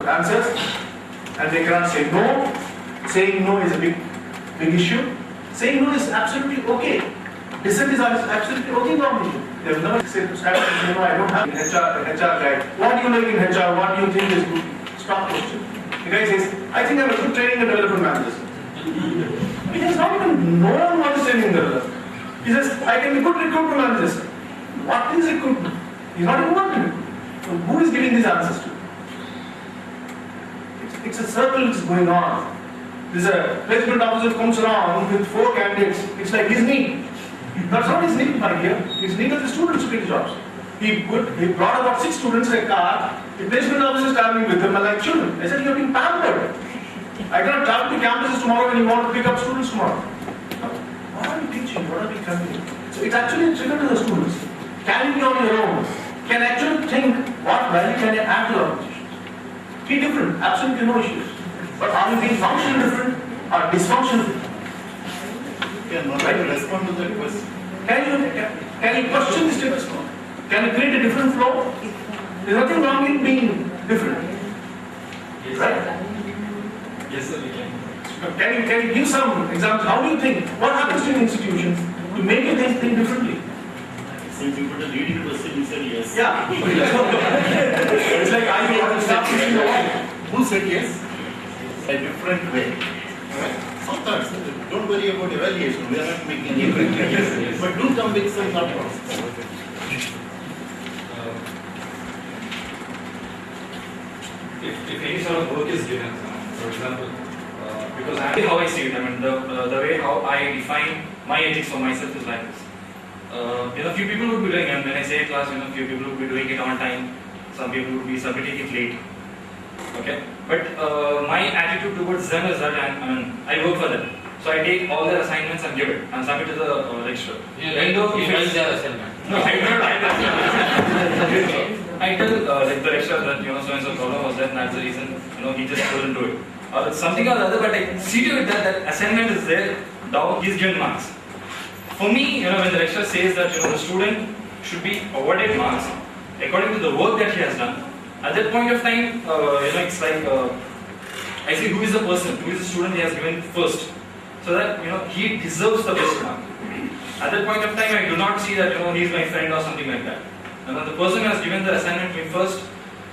answers and they cannot say no. Saying no is a big issue. Saying no is absolutely okay. Dissent is absolutely okay normally. They will never say to start saying no, I don't have HR guide. What do you like in HR? What do you think is good? Stop question. The guy says, I think I'm a good training and development manager. He has not even known what is training and development. He says, I can be good recruitment manager. What is recruitment? He's not even working. So who is giving these answers to? It's a circle which is going on. There's a placement officer who comes around with 4 candidates. It's like his need. That's not his need, my dear. His need is the students to get the jobs. He brought about 6 students in a car. The placement officer is traveling with them like children. I said, you're being pampered. I cannot travel to campuses tomorrow when you want to pick up students tomorrow. What are we teaching? What are we conveying? So it's actually a trigger to the students. Can you be on your own? Can actually think what value can I add to the organization? Be different, absolutely no issues. But are you being functional different or dysfunctional different? Can one respond to that question? Can you question the status quo? Can you create a different flow? There's nothing wrong in being different. Yes, right? Yes, sir, we can. Can you give some examples? How do you think? What happens to an institution to make you think differently? Since you put a leading question, you said yes. Yeah. It's like, are you start pushing the wall? Who said yes? A different way. Sometimes, don't worry about evaluation. We are not making any evaluation. But do come with some thought process. If any sort of work is given, for example, because how I see it, I mean, the way how I define my ethics for myself is like this. Few people would be doing, and when I say class, few people would be doing it on time, some people would be submitting it late. Okay, but my attitude towards them is that I work for them. So I take all their assignments and give it and submit to the lecturer. You write their assignment. No, I don't write that. I tell like the lecturer that so and so problem was there, and that's the reason he just couldn't do it. Or something or the other, but I see to it that assignment is there. Now he's given marks. For me, when the lecturer says that the student should be awarded marks according to the work that he has done, at that point of time, it's like I see who is the person, who is the student he has given first, so that he deserves the best mark. At that point of time, I do not see that he is my friend or something like that. And the person who has given the assignment to me first,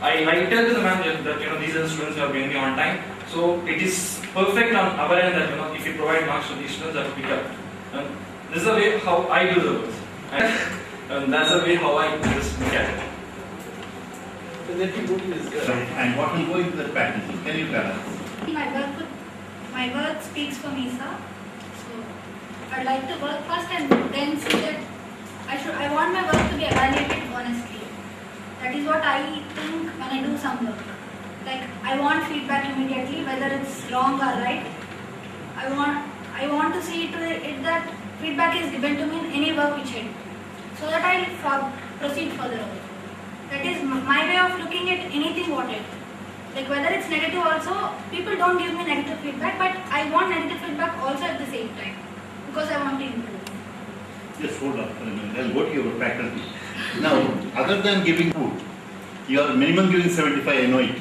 I tell to the manager that these are the students who are giving me on time. So it is perfect on our end that if you provide marks to these students, that will pick up. And this is the way how I do the work, and that's the way how I just look at it. And what will go into that packaging? Can you tell us? My work speaks for me, sir. So I'd like to work first and then see that I want my work to be evaluated honestly. That is what I think when I do some work. Like I want feedback immediately, whether it's wrong or right. I want to see it that feedback is given to me in any work which I do, so that I'll proceed further. That is my way of looking at anything what I do. Like whether it's negative also, people don't give me negative feedback, but I want negative feedback also at the same time, because I want to improve. Just hold on for a minute. I'll go to your faculty. Now, other than giving food, you are minimum giving 75, I know it.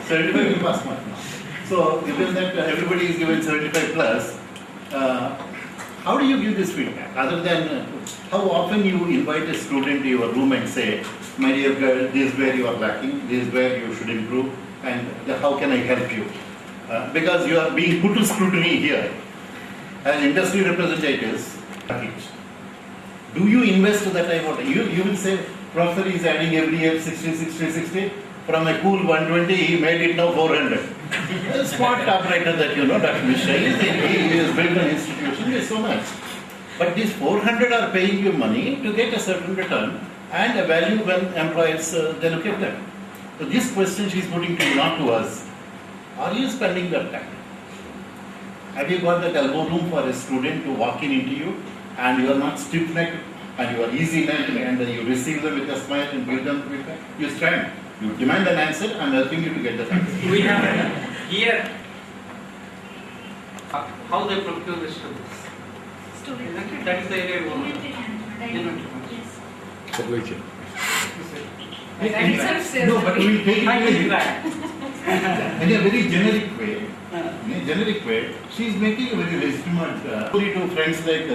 75 will pass mark now. So, given that everybody is given 75 plus, how do you give this feedback? Other than how often you invite a student to your room and say, my dear girl, this is where you are lacking, this is where you should improve, and how can I help you? Because you are being put to scrutiny here. As industry representatives, do you invest that time? You will say, professor is adding every year 60. From a cool 120, he made it now 400. A smart operator that Dr. Mishra is, he has built an institution with so much. But these 400 are paying you money to get a certain return and a value when employers they look at them. So this question she is putting to you, not to us. Are you spending that time? Have you got that elbow room for a student to walk into you and you are not stiff-necked and you are easy-necked and you receive them with a smile and give them feedback? You stand. You demand an answer, I'm helping you to get the answer. We have here how they procure the students. Student. That is the area we want. Yes. No, but we will take it. I will do that. In a very generic way, she is making a very legitimate only to friends like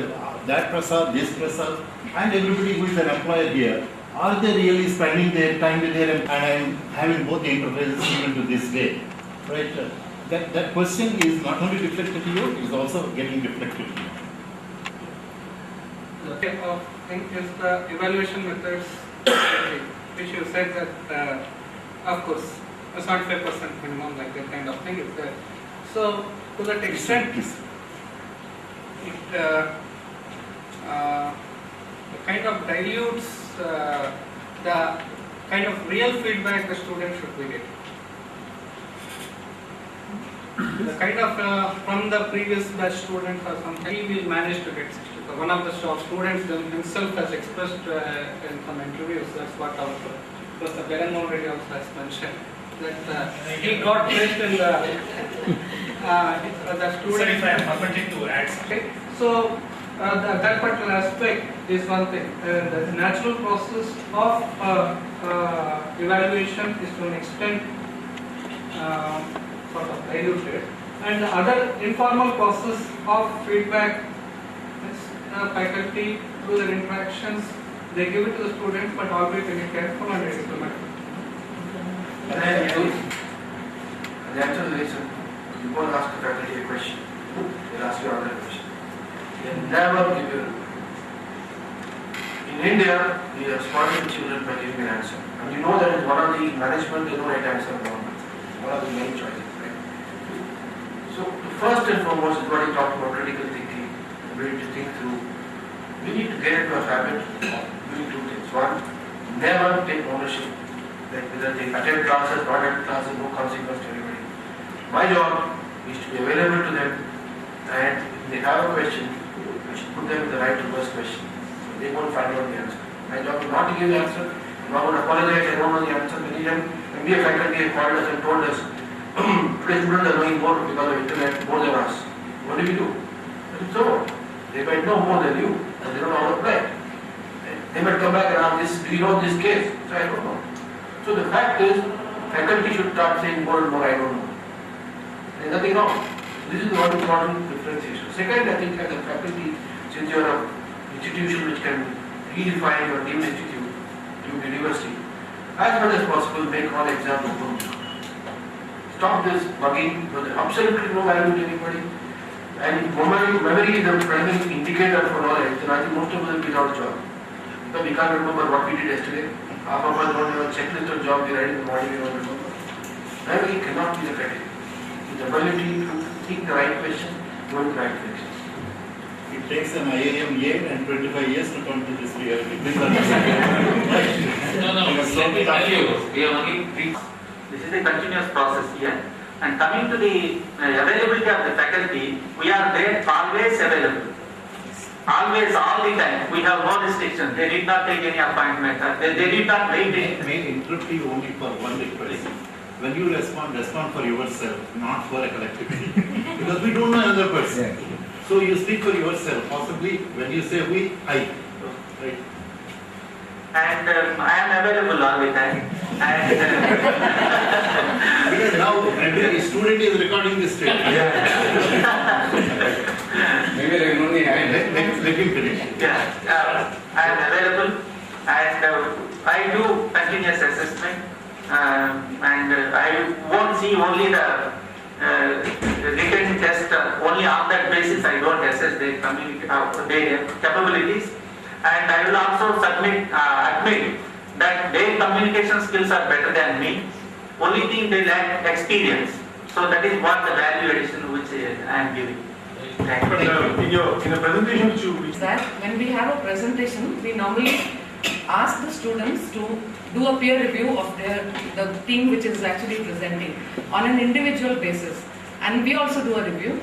that Prasad, this Prasad, and everybody who is an employer here. Are they really spending their time with their and I am having both the interfaces even to this day, right? That question is not only reflected to you, it is also getting reflected to you. The thing is the evaluation methods, which you said that, of course, a 75% minimum, like that kind of thing is there. So, to that extent, it kind of dilutes the kind of real feedback the student should be getting. The kind of from the previous batch students or something, he will manage to get 60. One of the students himself has expressed in some interviews, that's what our Professor Berenmohan Reddy also has mentioned, that he got placed in the student. Sorry if I am permitted to add something. Okay. So that particular aspect is one thing. The natural process of evaluation is to an extent sort of diluted, and the other informal process of feedback is faculty through their interactions, they give it to the students, but always very careful and diplomatic. The answer is very simple. You go and ask the faculty a question, they'll ask you another question. They never give you. In India, we are spoiling children by giving an answer. And you know that one of the management, they don't right answer one of the main choices, right? So, first and foremost is what you talked about, critical thinking, ability to think through. We need to get into a habit of doing two things. One, never take ownership. Like whether they attend classes, not attend classes, no consequence to anybody. My job is to be available to them, and if they have a question, I should put them in the right to first question. So they won't find out the answer. My job is not to give the answer. I'm not going to apologize, I don't know the answer. Many times, MBA faculty have called us and told us, today's students are knowing more because of internet, more than us. What do we do? It's over. They might know more than you, but they don't know how to apply it. They might come back and ask this, do you know this case? So I don't know. So the fact is, faculty should start saying more and more, I don't know. There's nothing wrong. This is one important differentiation. Second, I think as a faculty, since you are an institution which can redefine your deemed institute, Duke University, as much as possible make all exams open. Stop this bugging, because there's absolutely no value to anybody. And memory is the primary indicator for knowledge, then I think most of us will be out of job. Because we can't remember what we did yesterday. Half of us don't have a checklist of jobs we write in the morning, we don't remember. Memory cannot be the criteria. The ability to think the right question, go in the right direction. It takes an IIM and 25 years to come to this reality. No, let me tell you, we are only this is a continuous process here. And coming to the availability of the faculty, we are there always available. Always, all the time. We have no restriction. They did not take any appointment. They did not wait. May interrupt you only for one request. When you respond for yourself, not for a collective. Because we don't know another person. So you speak for yourself. Possibly when you say we, I. Right? And I am available all the time. And Because now every student is recording this tape. Maybe I can only Let him finish. yeah, I am available, and I do continuous assessment, and I won't see only the written test only on that basis. I don't assess their their capabilities, and I will also admit that their communication skills are better than me. Only thing they lack experience. So that is what the value addition which I am giving. Thank you. In a presentation which you That when we have a presentation, we normally ask the students to do a peer review of the team which is actually presenting on an individual basis, and we also do a review.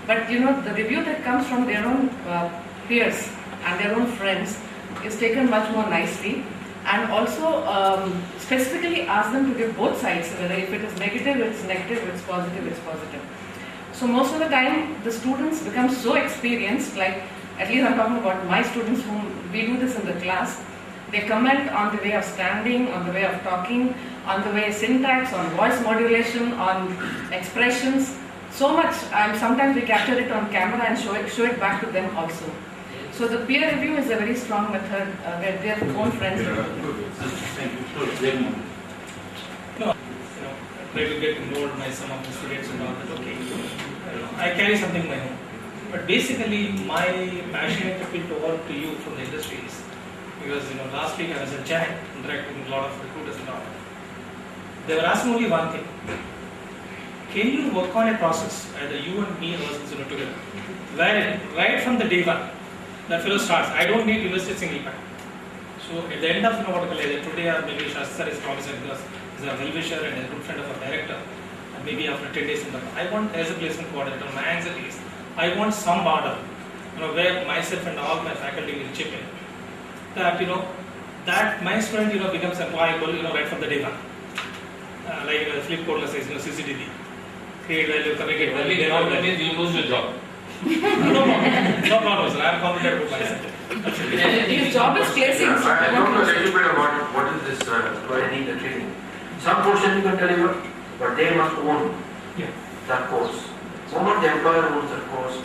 But the review that comes from their own peers and their own friends is taken much more nicely, and also specifically ask them to give both sides. Whether if it is negative, it's negative; if it's positive, it's positive. So most of the time, the students become so experienced, like at least I'm talking about my students whom we do this in the class. They comment on the way of standing, on the way of talking, on the way syntax, on voice modulation, on expressions. So much, and sometimes we capture it on camera and show it back to them also. So the peer review is a very strong method where their own friends. Thank you. So, Jagmohan. Try to get involved by some of the students and all that. Okay, I carry something my own. But basically, my passionate appeal to work to you from the industry is because last week I was at JAG interacting with a lot of recruiters and all. They were asking only one thing: can you work on a process, either you and me or together, where right from the day one, that fellow starts. I don't need to invest a single pack. So at the end of what today, maybe Shastri sir is promising because he's a well-wisher and a good friend of our director. And maybe after 10 days, I want as a placement coordinator, my anxiety is, I want some border, where myself and all my faculty will chip in. That that my student becomes employable, right from the day one. Like Flip Code says, CCTV, create value, communicate value. That means you lose your job. No problem, sir. I am confident with myself. His job is placing. I don't know a little bit about what is this why I need the training. Some portion you can deliver, but they must own that course. The moment the employer owns that course,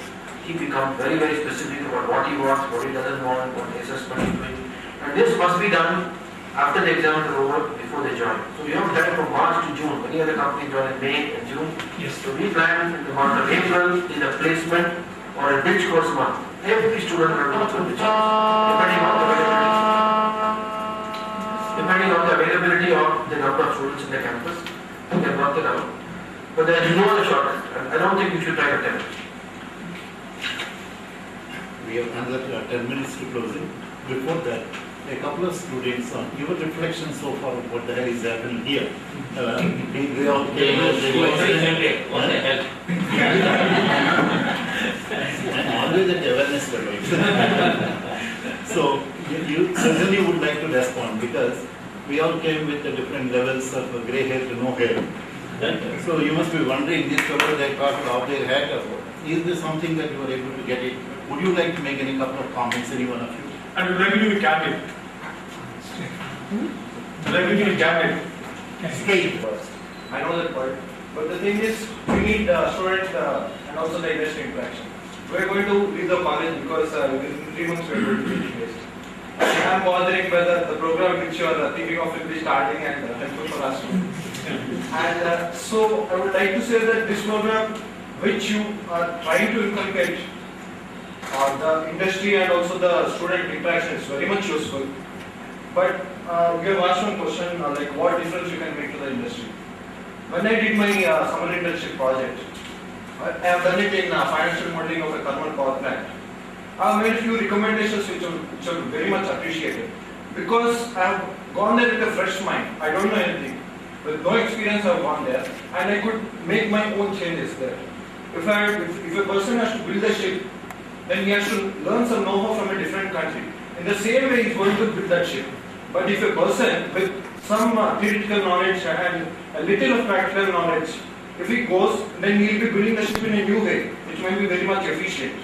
he becomes very, very specific about what he wants, what he doesn't want, what the assessment is doing. And this must be done after the exams are over, before they join. So you have time from March to June. Many other companies join in May and June. Yes. So we plan in the month of April is a placement or a bridge course month. Every student will go through the depending on the availability of the number of students in the campus, you can work it out. But there is no other shortcut. I don't think you should try to attempt. We have another 10 minutes to closing. Before that, a couple of students on your reflection so far of what the hell is happening here. They all came What the hell? and always at awareness level. So you certainly would like to respond because we all came with the different levels of grey hair to no hair. So you must be wondering, this fellow they got off their hat or what? Is there something that you were able to get it? Would you like to make any couple of comments, any one of you? And we'd like to be candid. We'd like to be candid. Straight. I know that part. But the thing is, we need student and also the industry interaction. We are going to leave the college because within 3 months we are going to be finished. I am wondering whether the program which you are thinking of will be starting and helpful for us. And so I would like to say that this program which you are trying to inculcate the industry and also the student interaction is very much useful. But we have asked one question like what difference you can make to the industry. When I did my summer internship project, I have done it in financial modeling of a thermal power plant. I have made a few recommendations which are very much appreciated because I have gone there with a fresh mind. I don't know anything. With no experience, I have gone there and I could make my own changes there. If a person has to build a ship, then he has to learn some know-how from a different country. In the same way, he is going to build that ship. But if a person with some theoretical knowledge and a little of practical knowledge, if he goes, then he will be building the ship in a new way, which may be very much efficient.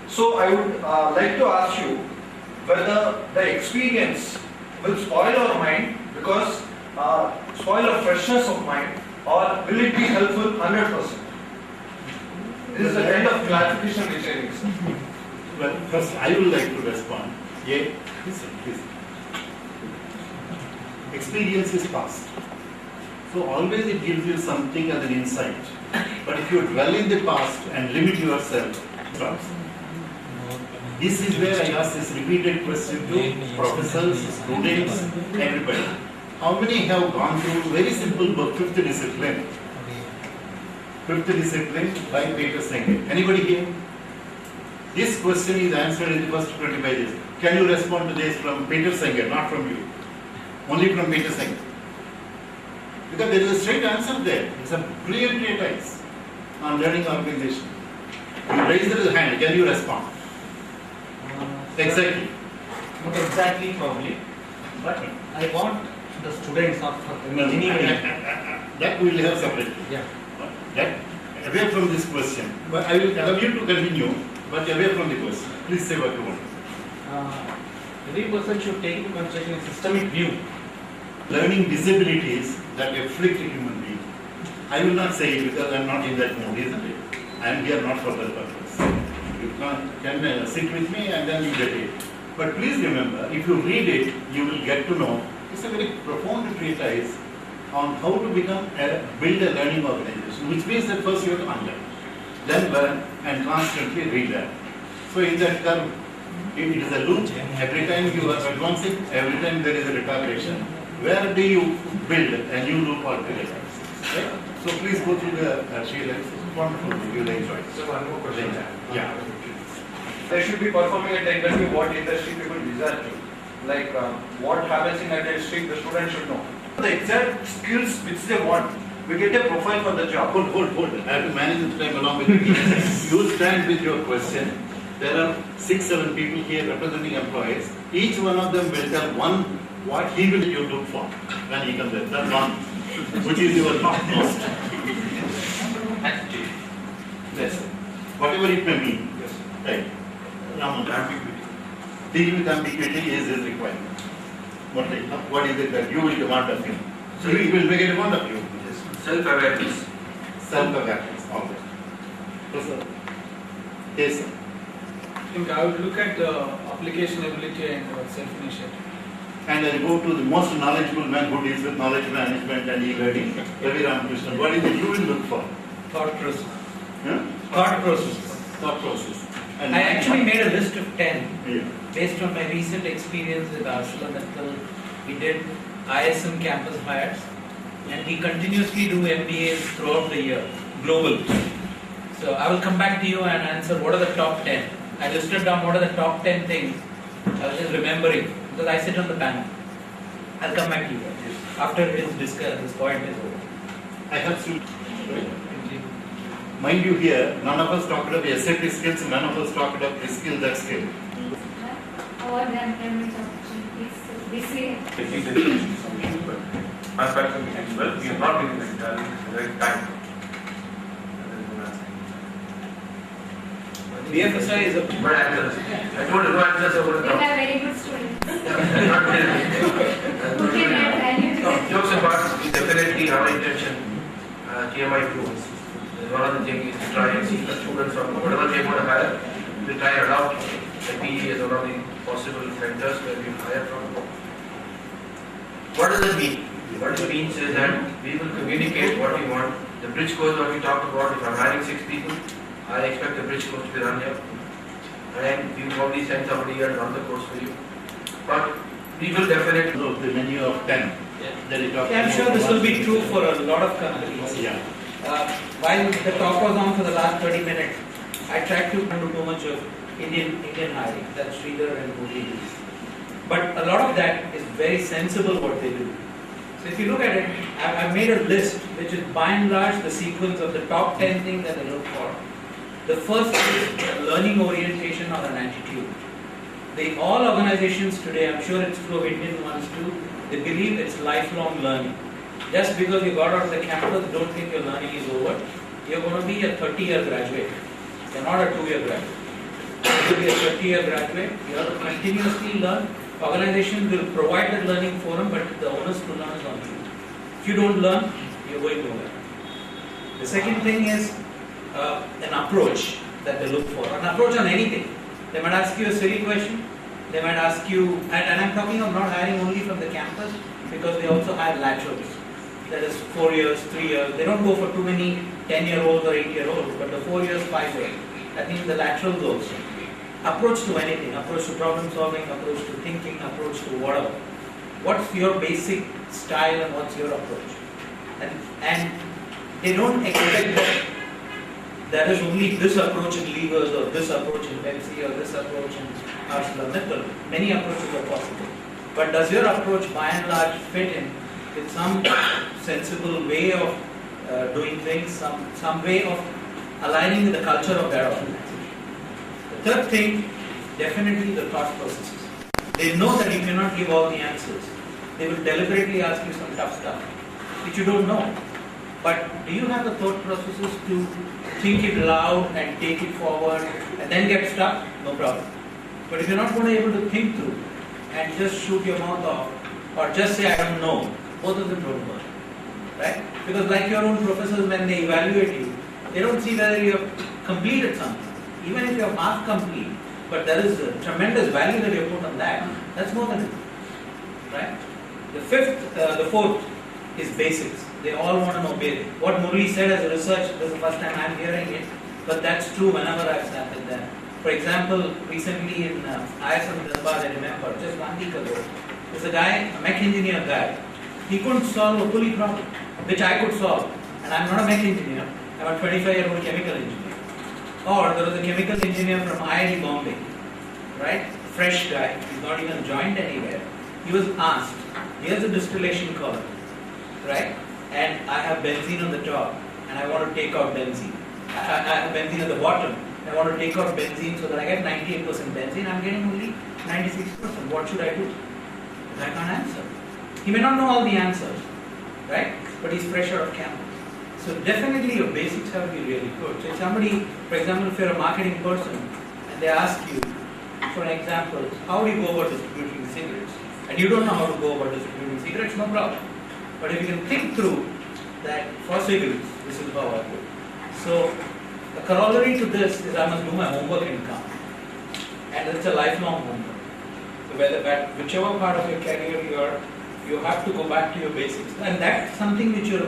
So I would like to ask you whether the experience will spoil our mind because spoil our freshness of mind, or will it be helpful 100%? This is the kind of clarification which I need. Well, first I would like to respond. Yeah, please. Experience is past. So always it gives you something as an insight. But if you dwell in the past and limit yourself, drops. This is where I ask this repeated question to professors, students, everybody. How many have gone through very simple book, Fifth Discipline? Fifth Discipline by Peter Senge. Anybody here? This question is answered in the first 25 days. Can you respond to this from Peter Senge, not from you? Only from Peter Senge. Because there is a straight answer there. It's a brilliant treatise on learning organization. You raise the hand, can you respond? Exactly. Not exactly probably, but I want the students of engineering. That we will have separately. Yeah. That, away from this question, but I will allow you to continue, but away from the question. Please say what you want. Every person should take into consideration a systemic view learning disabilities that afflict a human being. I will not say it because I am not in that mood, isn't it? I am here not for that purpose. You can sit with me and then you get it. But please remember, if you read it, you will get to know it's a very profound treatise on how to build a learning organization, which means that first you have to unlearn, then learn and constantly relearn. So in that term, it is a loop. Every time you are advancing, every time there is a retardation. Where do you build a new loop altogether? Right? So please go through the Sheila. It's wonderful. You will enjoy it. So one more question. Yeah. They should be performing at the industry what industry people desire to. Like what happens in that industry, the student should know. The exact skills which they want. We get a profile for the job. Hold. I have to manage the time along with you. You stand with your question. There are 6-7 people here representing employees. Each one of them will tell one what he will you look for when he comes there. That's one, which is your topmost attitude. Yes. Whatever it may mean. Yes. Right. Ambiguity. Dealing with ambiguity is his requirement. What is it that you will demand of him? So he will make a demand of you. Self-awareness. Self-awareness. All that. Yes, sir. Yes, sir. I think I would look at application ability and self-initiative. And I go to the most knowledgeable man who deals with knowledge management and e-learning, Ravi Ramakrishnan. What is it you will look for? Thought process. Huh? Thought process. Thought process. And I actually made a list of 10 Yeah. based on my recent experience with ArcelorMittal. We did ISM campus hires and we continuously do MBAs throughout the year, global. So I will come back to you and answer what are the top 10. I listed down what are the top 10 things. I was just remembering because I sit on the panel. I'll come back to you after this point is over. I have to. Mind you here, none of us talked about SAP skills, none of us talked about this skill, that skill. Our grandparents opportunities, this way. Manufacturing as well, we have not been in the right time. BFSI is a But answers. I told you no answers over We the have very good students. Not really. Okay, we have value to No, them. jokes apart, we definitely our intention, TMI too. One of the things is to try and see the students from whatever they want to hire, we try and adopt the PE as one of the possible centers where we hire from. What does it mean? What it means is that we will communicate what we want. The bridge course what we talked about, if I'm hiring 6 people, I expect the bridge course to be run here. And we will probably send somebody here to run the course for you. But we will definitely. So the menu of 10. That is talking I'm sure about this will be one. true for a lot of companies. Yeah. While the talk was on for the last 30 minutes, I tried to do too much of Indian hiring, that's Sridhar and Modi. But a lot of that is very sensible what they do. So if you look at it, I've made a list which is by and large the sequence of the top 10 things that they look for. The first is learning orientation or an attitude. All organizations today, I'm sure it's true of Indian ones too, they believe it's lifelong learning. Just because you got out of the campus, don't think your learning is over. You're going to be a 30-year graduate. You're not a 2-year graduate. You're going to be a 30-year graduate. You have to continuously learn. Organizations will provide the learning forum, but the onus to learn is on you. If you don't learn, you're going nowhere. The second thing is an approach that they look for. An approach on anything. They might ask you a silly question. They might ask you, and I'm talking of not hiring only from the campus, because they also hire laterals. That is 4 years, 3 years. They don't go for too many 10-year-olds or 8-year-olds, but the 4 years, 5 years. That means the laterals also. Approach to anything, approach to problem solving, approach to thinking, approach to whatever. What's your basic style and what's your approach? And they don't expect that there is only this approach in Levers or this approach in Pepsi or this approach in ArcelorMittal. Many approaches are possible. But does your approach by and large fit in with some sensible way of doing things, some way of aligning with the culture of their organization? The third thing, definitely the thought processes. They know that you cannot give all the answers. They will deliberately ask you some tough stuff, which you don't know. But do you have the thought processes to think it loud and take it forward and then get stuck? No problem. But if you're not going to be able to think through and just shoot your mouth off, or just say I don't know, both of them don't work. Right? Because like your own professors, when they evaluate you, they don't see whether you have completed something. Even if you have half complete, but there is a tremendous value that you have put on that, that's more than enough. Right? The fourth is basics. They all want to know basics. What Murli said as a research, this is the first time I'm hearing it, but that's true whenever I've sat with them. For example, recently in ISM Dhanbad, I remember, just 1 week ago, there's a guy, a mech engineer guy, he couldn't solve a pulley problem, which I could solve. And I'm not a mech engineer, I'm a 25-year-old chemical engineer. Or there was a chemical engineer from IIT Bombay, right? Fresh guy, he's not even joined anywhere. He was asked, here's a distillation column, right? And I have benzene on the top, and I want to take out benzene. I have benzene at the bottom, and I want to take out benzene so that I get 98% benzene. I'm getting only 96%. What should I do? I can't answer. He may not know all the answers, right? But he's fresh out of campus. So definitely your basics have to be really good. So if somebody, for example, if you're a marketing person, and they ask you, for an example, how do you go about distributing cigarettes? And you don't know how to go about distributing cigarettes, no problem. But if you can think through that for cigarettes, this is how I do. So the corollary to this is I must do my homework and come. And it's a lifelong homework. So whichever part of your career you are, you have to go back to your basics. And that's something which you're